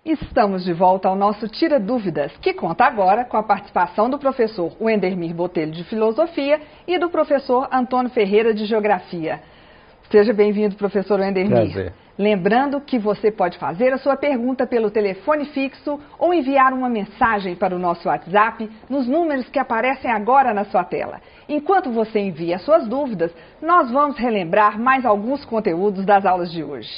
Estamos de volta ao nosso Tira Dúvidas, que conta agora com a participação do professor Wendermir Botelho, de Filosofia, e do professor Antônio Ferreira, de Geografia. Seja bem-vindo, professor Wendermir. Prazer. Lembrando que você pode fazer a sua pergunta pelo telefone fixo ou enviar uma mensagem para o nosso WhatsApp nos números que aparecem agora na sua tela. Enquanto você envia suas dúvidas, nós vamos relembrar mais alguns conteúdos das aulas de hoje.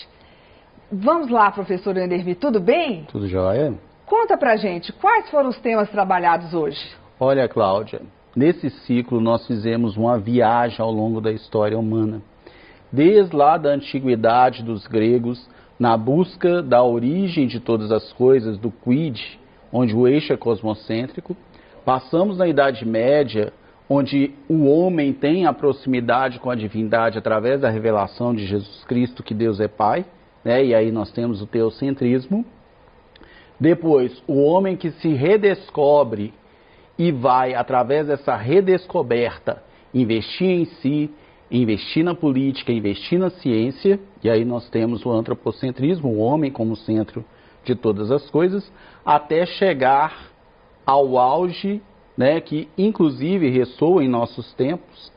Vamos lá, professor Wendermir, tudo bem? Tudo jóia? Conta pra gente, quais foram os temas trabalhados hoje? Olha, Cláudia, nesse ciclo nós fizemos uma viagem ao longo da história humana. Desde lá da antiguidade dos gregos, na busca da origem de todas as coisas, do quid, onde o eixo é cosmocêntrico, passamos na Idade Média, onde o homem tem a proximidade com a divindade através da revelação de Jesus Cristo, que Deus é Pai, né? E aí nós temos o teocentrismo. Depois, o homem que se redescobre e vai, através dessa redescoberta, investir em si, investir na política, investir na ciência, e aí nós temos o antropocentrismo, o homem como centro de todas as coisas, até chegar ao auge, né, que inclusive ressoa em nossos tempos,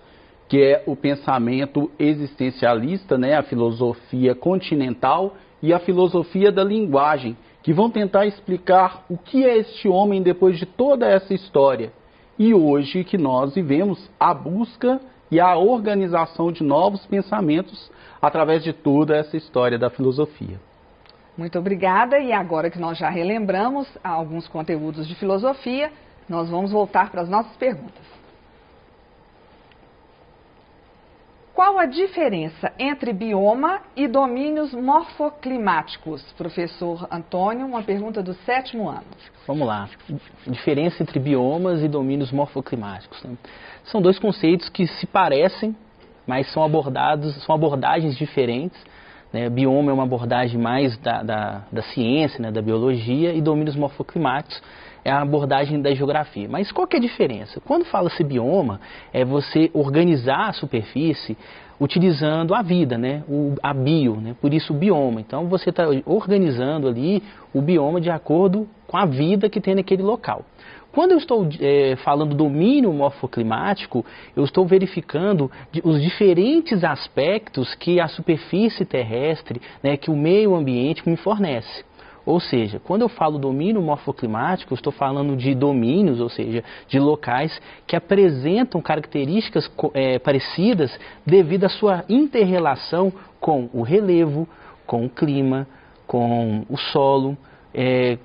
que é o pensamento existencialista, né, a filosofia continental e a filosofia da linguagem, que vão tentar explicar o que é este homem depois de toda essa história. E hoje que nós vivemos a busca e a organização de novos pensamentos através de toda essa história da filosofia. Muito obrigada, e agora que nós já relembramos alguns conteúdos de filosofia, nós vamos voltar para as nossas perguntas. Qual a diferença entre bioma e domínios morfoclimáticos? Professor Antônio, uma pergunta do 7º ano. Vamos lá. Diferença entre biomas e domínios morfoclimáticos, né? São dois conceitos que se parecem, mas são abordagens diferentes, né? Bioma é uma abordagem mais da ciência, né? Da biologia, e domínios morfoclimáticos é a abordagem da geografia. Mas qual que é a diferença? Quando fala-se bioma, é você organizar a superfície utilizando a vida, né? A bio, né? Por isso o bioma. Então você está organizando ali o bioma de acordo com a vida que tem naquele local. Quando eu estou falando domínio morfoclimático, eu estou verificando os diferentes aspectos que a superfície terrestre, né, que o meio ambiente me fornece. Ou seja, quando eu falo domínio morfoclimático, eu estou falando de domínios, ou seja, de locais que apresentam características parecidas devido à sua inter-relação com o relevo, com o clima, com o solo,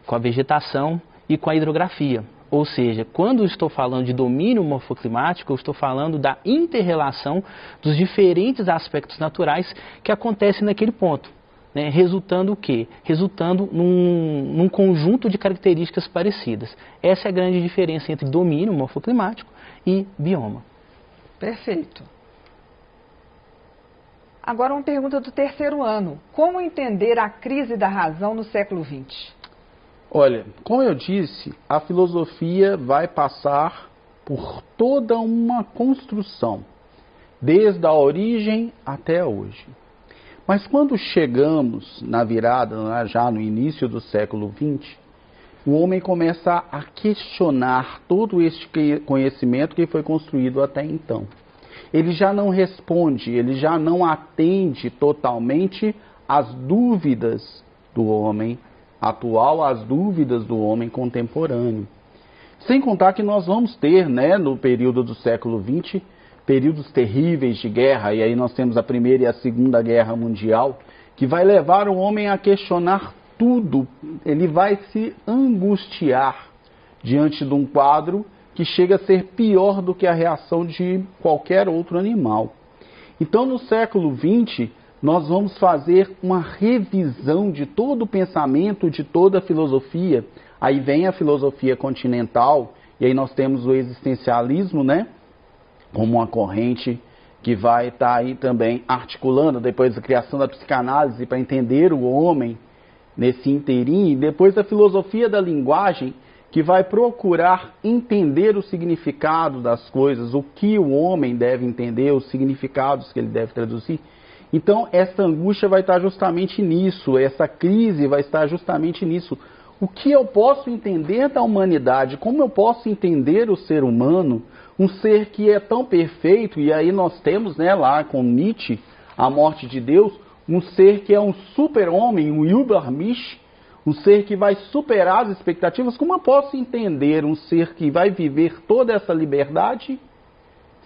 com a vegetação e com a hidrografia. Ou seja, quando eu estou falando de domínio morfoclimático, eu estou falando da inter-relação dos diferentes aspectos naturais que acontecem naquele ponto. Né, resultando o quê? Resultando num conjunto de características parecidas. Essa é a grande diferença entre domínio morfoclimático e bioma. Perfeito. Agora uma pergunta do 3º ano. Como entender a crise da razão no século XX? Olha, como eu disse, a filosofia vai passar por toda uma construção, desde a origem até hoje. Mas quando chegamos na virada, já no início do século XX, o homem começa a questionar todo este conhecimento que foi construído até então. Ele já não responde, ele já não atende totalmente às dúvidas do homem atual, às dúvidas do homem contemporâneo. Sem contar que nós vamos ter, né, no período do século XX, períodos terríveis de guerra, e aí nós temos a Primeira e a Segunda Guerra Mundial, que vai levar o homem a questionar tudo. Ele vai se angustiar diante de um quadro que chega a ser pior do que a reação de qualquer outro animal. Então, no século XX, nós vamos fazer uma revisão de todo o pensamento, de toda a filosofia. Aí vem a filosofia continental, e aí nós temos o existencialismo, né? Como uma corrente que vai estar aí também articulando, depois da criação da psicanálise, para entender o homem nesse inteirinho, e depois a filosofia da linguagem, que vai procurar entender o significado das coisas, o que o homem deve entender, os significados que ele deve traduzir. Então, essa angústia vai estar justamente nisso, essa crise vai estar justamente nisso. O que eu posso entender da humanidade? Como eu posso entender o ser humano? Um ser que é tão perfeito, e aí nós temos, né, lá com Nietzsche, a morte de Deus, um ser que é um super-homem, um Übermensch, um ser que vai superar as expectativas. Como eu posso entender um ser que vai viver toda essa liberdade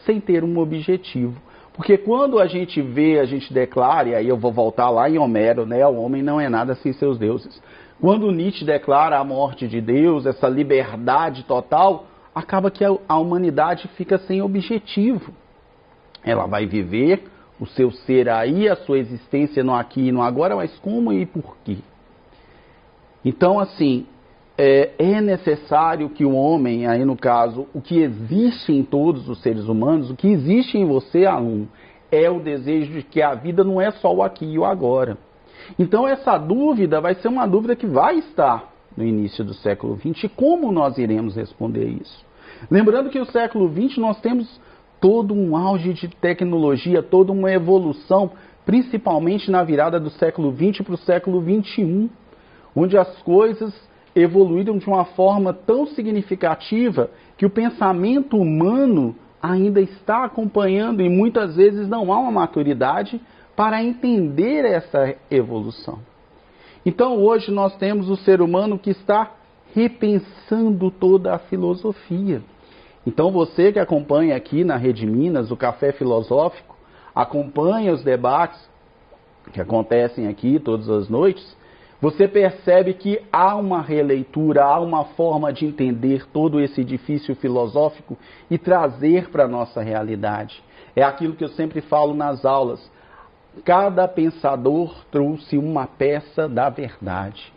sem ter um objetivo? Porque quando a gente vê, a gente declara, e aí eu vou voltar lá em Homero, né? O homem não é nada sem seus deuses. Quando Nietzsche declara a morte de Deus, essa liberdade total, acaba que a humanidade fica sem objetivo. Ela vai viver o seu ser aí, a sua existência no aqui e no agora, mas como e por quê? Então, assim, é necessário que o homem, aí no caso, o que existe em todos os seres humanos, o que existe em você, aluno, é o desejo de que a vida não é só o aqui e o agora. Então essa dúvida vai ser uma dúvida que vai estar no início do século XX. E como nós iremos responder isso? Lembrando que no século XX nós temos todo um auge de tecnologia, toda uma evolução, principalmente na virada do século XX para o século XXI, onde as coisas evoluíram de uma forma tão significativa que o pensamento humano ainda está acompanhando e muitas vezes não há uma maturidade para entender essa evolução. Então hoje nós temos o ser humano que está repensando toda a filosofia. Então você que acompanha aqui na Rede Minas, o Café Filosófico, acompanha os debates que acontecem aqui todas as noites, você percebe que há uma releitura, há uma forma de entender todo esse edifício filosófico e trazer para a nossa realidade. É aquilo que eu sempre falo nas aulas. Cada pensador trouxe uma peça da verdade.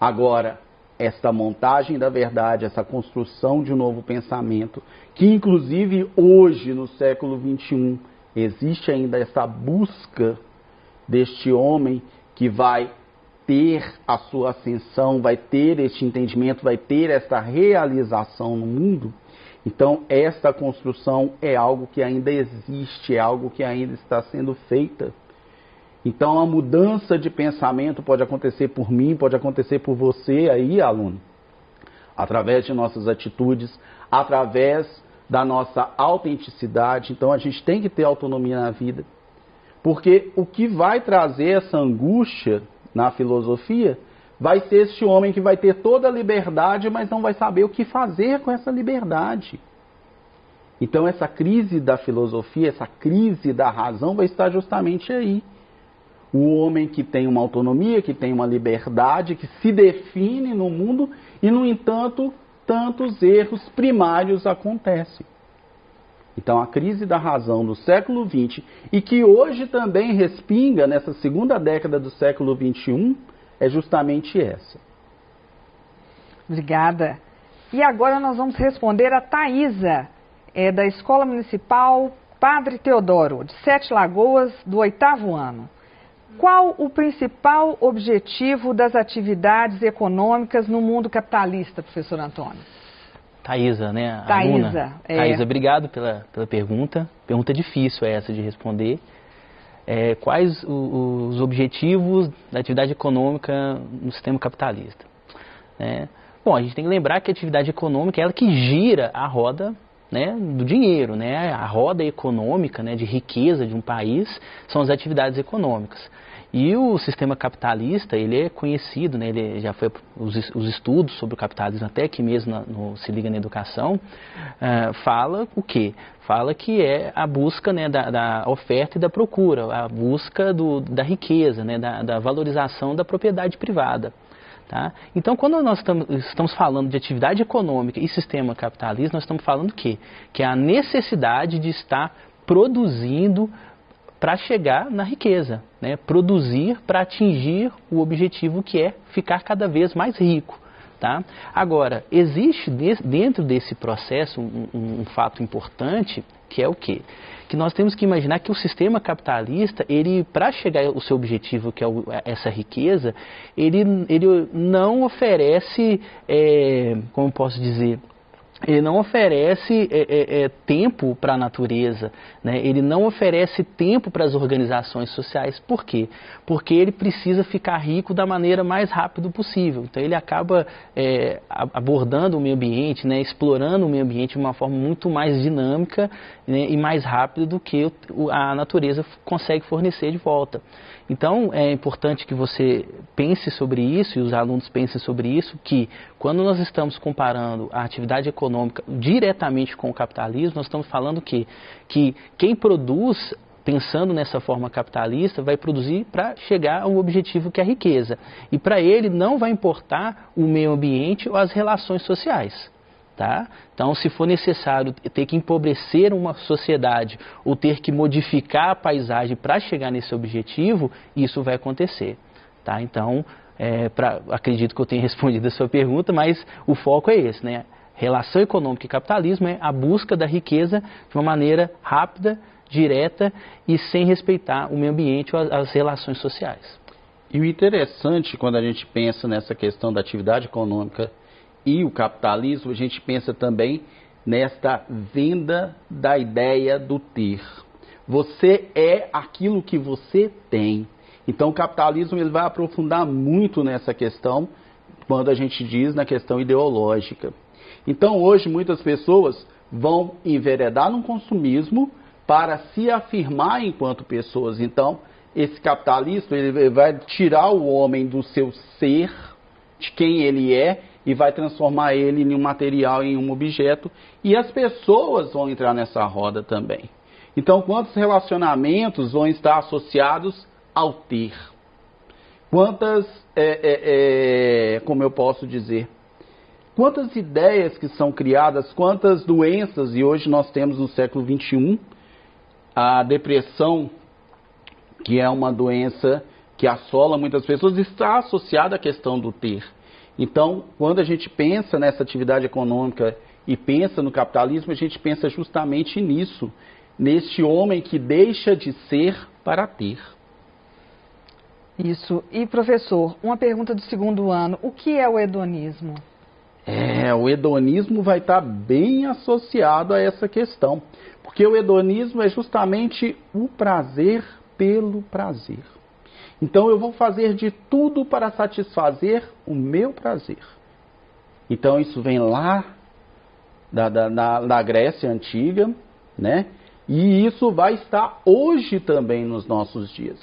Agora, esta montagem da verdade, essa construção de um novo pensamento, que inclusive hoje, no século XXI, existe ainda essa busca deste homem que vai ter a sua ascensão, vai ter este entendimento, vai ter esta realização no mundo. Então, esta construção é algo que ainda existe, é algo que ainda está sendo feita. Então, a mudança de pensamento pode acontecer por mim, pode acontecer por você aí, aluno, através de nossas atitudes, através da nossa autenticidade. Então, a gente tem que ter autonomia na vida. Porque o que vai trazer essa angústia na filosofia vai ser este homem que vai ter toda a liberdade, mas não vai saber o que fazer com essa liberdade. Então essa crise da filosofia, essa crise da razão vai estar justamente aí. O homem que tem uma autonomia, que tem uma liberdade, que se define no mundo e, no entanto, tantos erros primários acontecem. Então a crise da razão do século XX, e que hoje também respinga nessa segunda década do século XXI, é justamente essa. Obrigada. E agora nós vamos responder a Thaisa, da Escola Municipal Padre Teodoro, de Sete Lagoas, do 8º ano. Qual o principal objetivo das atividades econômicas no mundo capitalista, professor Antônio? Thaisa, né? Thaisa, Thaisa, obrigado pela pergunta. Pergunta difícil essa de responder. Quais os objetivos da atividade econômica no sistema capitalista? Bom, a gente tem que lembrar que a atividade econômica é ela que gira a roda, né, do dinheiro, né? A roda econômica, né, de riqueza de um país são as atividades econômicas. E o sistema capitalista, ele é conhecido, né, ele já foi os estudos sobre o capitalismo, até aqui mesmo no Se Liga na Educação, fala o quê? Fala que é a busca, né, da oferta e da procura, a busca da riqueza, né, da valorização da propriedade privada. Tá? Então, quando nós estamos falando de atividade econômica e sistema capitalista, nós estamos falando o quê? Que é a necessidade de estar produzindo para chegar na riqueza, né? Produzir para atingir o objetivo que é ficar cada vez mais rico. Tá? Agora, existe dentro desse processo um fato importante, que é o quê? Que nós temos que imaginar que o sistema capitalista, ele, para chegar ao seu objetivo, que é essa riqueza, ele não oferece, como posso dizer, ele não oferece tempo para a natureza, né? Ele não oferece tempo para as organizações sociais. Por quê? Porque ele precisa ficar rico da maneira mais rápida possível. Então ele acaba abordando o meio ambiente, né? Explorando o meio ambiente de uma forma muito mais dinâmica, né? E mais rápida do que a natureza consegue fornecer de volta. Então, é importante que você pense sobre isso, e os alunos pensem sobre isso, que quando nós estamos comparando a atividade econômica diretamente com o capitalismo, nós estamos falando que quem produz, pensando nessa forma capitalista, vai produzir para chegar ao objetivo que é a riqueza. E para ele não vai importar o meio ambiente ou as relações sociais. Tá? Então, se for necessário ter que empobrecer uma sociedade ou ter que modificar a paisagem para chegar nesse objetivo, isso vai acontecer. Tá? Então, acredito que eu tenha respondido a sua pergunta, mas o foco é esse, né? Relação econômica e capitalismo é a busca da riqueza de uma maneira rápida, direta e sem respeitar o meio ambiente ou as relações sociais. E o interessante, quando a gente pensa nessa questão da atividade econômica e o capitalismo, a gente pensa também nesta venda da ideia do ter. Você é aquilo que você tem. Então o capitalismo ele vai aprofundar muito nessa questão quando a gente diz na questão ideológica. Então hoje muitas pessoas vão enveredar no consumismo para se afirmar enquanto pessoas. Então esse capitalismo ele vai tirar o homem do seu ser, de quem ele é, e vai transformar ele em um material, em um objeto, e as pessoas vão entrar nessa roda também. Então, quantos relacionamentos vão estar associados ao ter? Quantas, como eu posso dizer, quantas ideias que são criadas, quantas doenças, e hoje nós temos no século XXI, a depressão, que é uma doença que assola muitas pessoas, está associada à questão do ter. Então, quando a gente pensa nessa atividade econômica e pensa no capitalismo, a gente pensa justamente nisso, neste homem que deixa de ser para ter. Isso. E, professor, uma pergunta do segundo ano, o que é o hedonismo? O hedonismo vai estar bem associado a essa questão, porque o hedonismo é justamente o prazer pelo prazer. Então eu vou fazer de tudo para satisfazer o meu prazer. Então isso vem lá da Grécia Antiga, né? E isso vai estar hoje também nos nossos dias.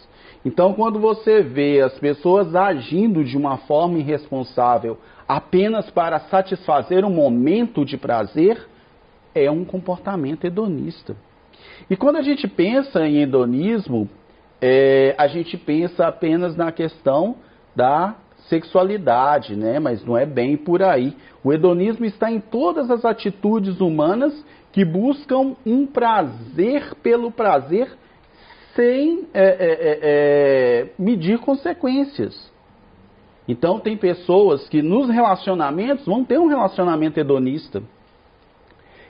Então quando você vê as pessoas agindo de uma forma irresponsável apenas para satisfazer um momento de prazer, é um comportamento hedonista. E quando a gente pensa em hedonismo, a gente pensa apenas na questão da sexualidade, né? Mas não é bem por aí. O hedonismo está em todas as atitudes humanas que buscam um prazer pelo prazer sem medir consequências. Então tem pessoas que nos relacionamentos vão ter um relacionamento hedonista.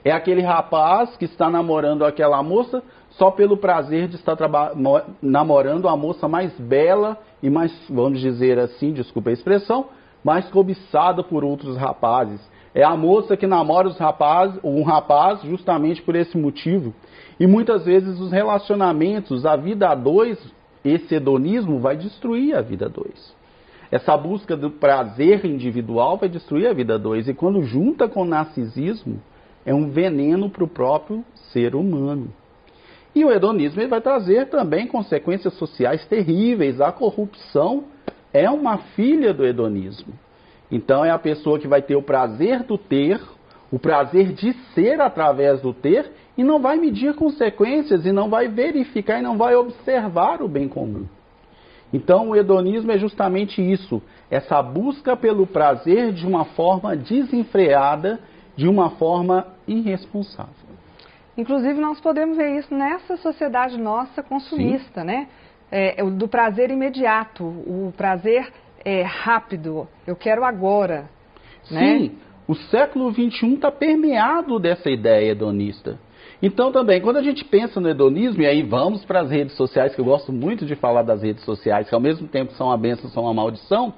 É aquele rapaz que está namorando aquela moça só pelo prazer de estar namorando a moça mais bela e mais, vamos dizer assim, desculpa a expressão, mais cobiçada por outros rapazes. É a moça que namora um rapaz justamente por esse motivo. E muitas vezes os relacionamentos, a vida a dois, esse hedonismo vai destruir a vida a dois. Essa busca do prazer individual vai destruir a vida a dois. E quando junta com o narcisismo, é um veneno para o próprio ser humano. E o hedonismo ele vai trazer também consequências sociais terríveis. A corrupção é uma filha do hedonismo. Então é a pessoa que vai ter o prazer do ter, o prazer de ser através do ter, e não vai medir consequências, e não vai verificar, e não vai observar o bem comum. Então o hedonismo é justamente isso, essa busca pelo prazer de uma forma desenfreada, de uma forma irresponsável. Inclusive nós podemos ver isso nessa sociedade nossa consumista, né? Do prazer imediato, o prazer rápido, eu quero agora. Sim, né? O século XXI está permeado dessa ideia hedonista. Então também, quando a gente pensa no hedonismo, e aí vamos para as redes sociais, que eu gosto muito de falar das redes sociais, que ao mesmo tempo são uma bênção, são uma maldição,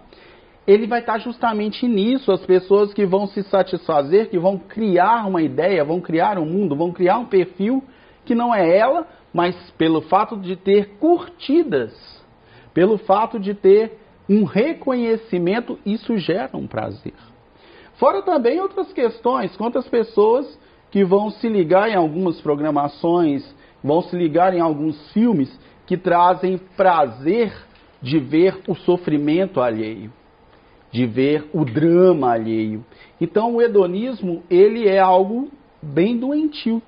ele vai estar justamente nisso, as pessoas que vão se satisfazer, que vão criar uma ideia, vão criar um mundo, vão criar um perfil que não é ela, mas pelo fato de ter curtidas, pelo fato de ter um reconhecimento, isso gera um prazer. Fora também outras questões, quantas pessoas que vão se ligar em algumas programações, vão se ligar em alguns filmes que trazem prazer de ver o sofrimento alheio, de ver o drama alheio. Então o hedonismo, ele é algo bem doentio.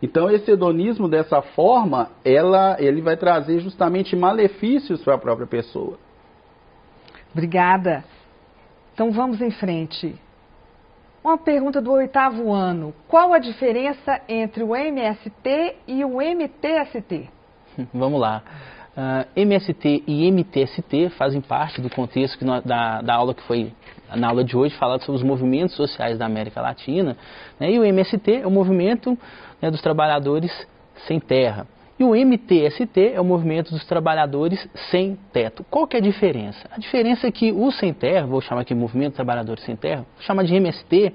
Então esse hedonismo dessa forma, ele vai trazer justamente malefícios para a própria pessoa. Obrigada. Então vamos em frente. Uma pergunta do 8º ano. Qual a diferença entre o MST e o MTST? Vamos lá. MST e MTST fazem parte do contexto da aula que foi, na aula de hoje, falado sobre os movimentos sociais da América Latina, né? E o MST é o movimento, né, dos trabalhadores sem terra. E o MTST é o movimento dos trabalhadores sem teto. Qual que é a diferença? A diferença é que o sem terra, vou chamar aqui movimento de trabalhadores sem terra, vou chamar de MST, ele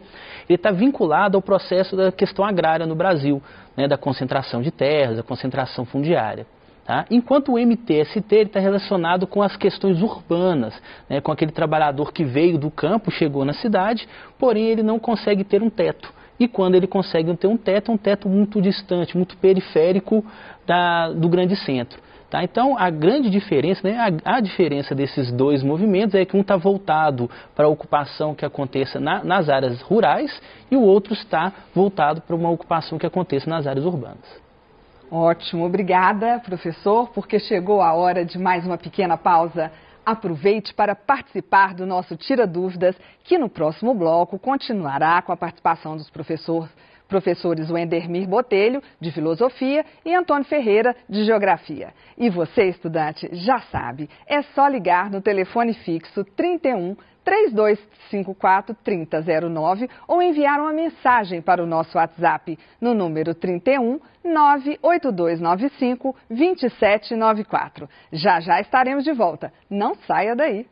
está vinculado ao processo da questão agrária no Brasil, né, da concentração de terras, da concentração fundiária. Tá? Enquanto o MTST está relacionado com as questões urbanas, né, com aquele trabalhador que veio do campo, chegou na cidade, porém ele não consegue ter um teto. E quando ele consegue ter um teto muito distante, muito periférico do grande centro. Tá? Então, a grande diferença, né, a diferença desses dois movimentos é que um está voltado para a ocupação que aconteça nas áreas rurais e o outro está voltado para uma ocupação que aconteça nas áreas urbanas. Ótimo, obrigada, professor, porque chegou a hora de mais uma pequena pausa. Aproveite para participar do nosso Tira Dúvidas, que no próximo bloco continuará com a participação dos professores Wendermir Botelho, de Filosofia, e Antônio Ferreira, de Geografia. E você, estudante, já sabe, é só ligar no telefone fixo 31 3254 3009 ou enviar uma mensagem para o nosso WhatsApp no número 31 98295 2794. Já estaremos de volta. Não saia daí.